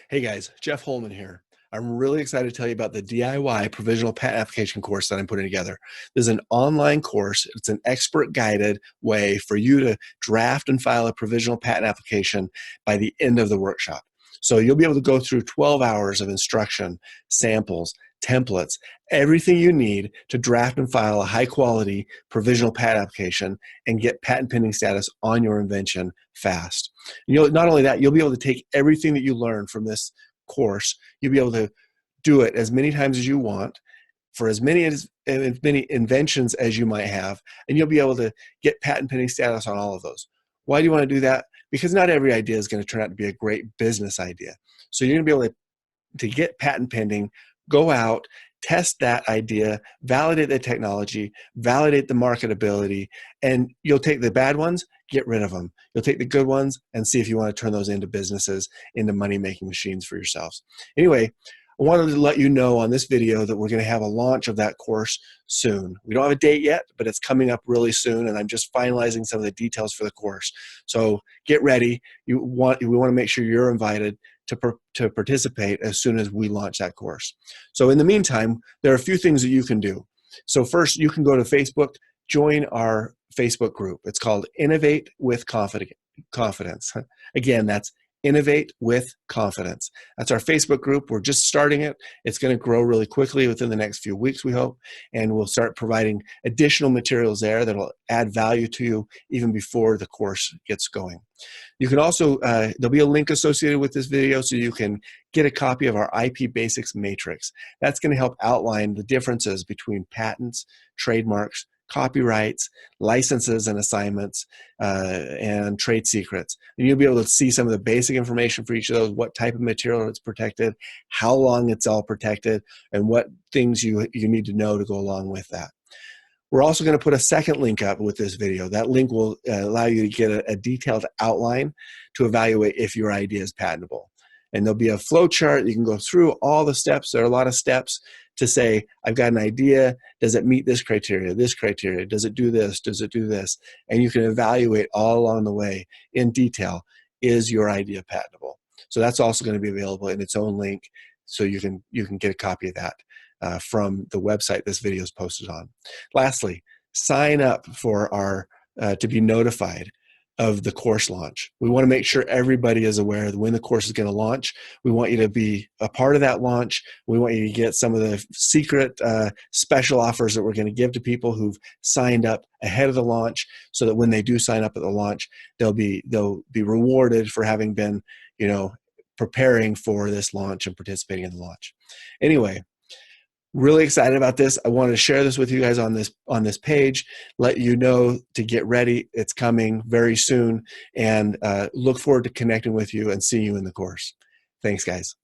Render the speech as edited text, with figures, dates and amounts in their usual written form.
Hey guys, Jeff Holman here. I'm really excited to tell you about the DIY Provisional Patent Application course that I'm putting together. This is an online course. It's an expert guided way for you to draft and file a provisional patent application by the end of the workshop. So you'll be able to go through 12 hours of instruction, samples, templates, everything you need to draft and file a high quality provisional patent application and get patent pending status on your invention fast. Not only that, you'll be able to take everything that you learn from this course. You'll be able to do it as many times as you want for as many inventions as you might have, and you'll be able to get patent pending status on all of those. Why do you want to do that? Because not every idea is going to turn out to be a great business idea. So you're going to be able to get patent pending, go out, test that idea, validate the technology, validate the marketability, and you'll take the bad ones, get rid of them. You'll take the good ones and see if you want to turn those into businesses, into money-making machines for yourselves. Anyway, I wanted to let you know on this video that we're going to have a launch of that course soon. We don't have a date yet, but it's coming up really soon, and I'm just finalizing some of the details for the course. So get ready. We want to make sure you're invited to participate as soon as we launch that course. So in the meantime, there are a few things that you can do. So first, you can go to Facebook, join our Facebook group. It's called Innovate with Confidence. Again, that's Innovate with Confidence. That's our Facebook group. We're just starting it. It's going to grow really quickly within the next few weeks, we hope, and we'll start providing additional materials there that'll add value to you even before the course gets going. You can also, there'll be a link associated with this video so you can get a copy of our IP Basics Matrix. That's going to help outline the differences between patents, trademarks, copyrights, licenses and assignments, and trade secrets. And you'll be able to see some of the basic information for each of those, what type of material it's protected, how long it's all protected, and what things you need to know to go along with that. We're also going to put a second link up with this video. That link will allow you to get a detailed outline to evaluate if your idea is patentable. And there'll be a flow chart. You can go through all the steps. There are a lot of steps to say, I've got an idea. Does it meet this criteria, this criteria? Does it do this? Does it do this? And you can evaluate all along the way in detail, is your idea patentable? So that's also going to be available in its own link, so you can get a copy of that from the website this video is posted on. Lastly, sign up for our to be notified of the course launch. We want to make sure everybody is aware of when the course is going to launch. We want you to be a part of that launch. We want you to get some of the secret special offers that we're going to give to people who've signed up ahead of the launch, so that when they do sign up at the launch, they'll be rewarded for having been, preparing for this launch and participating in the launch. Anyway, really excited about this. I wanted to share this with you guys on this page, let you know to get ready. It's coming very soon, and look forward to connecting with you and seeing you in the course. Thanks, guys.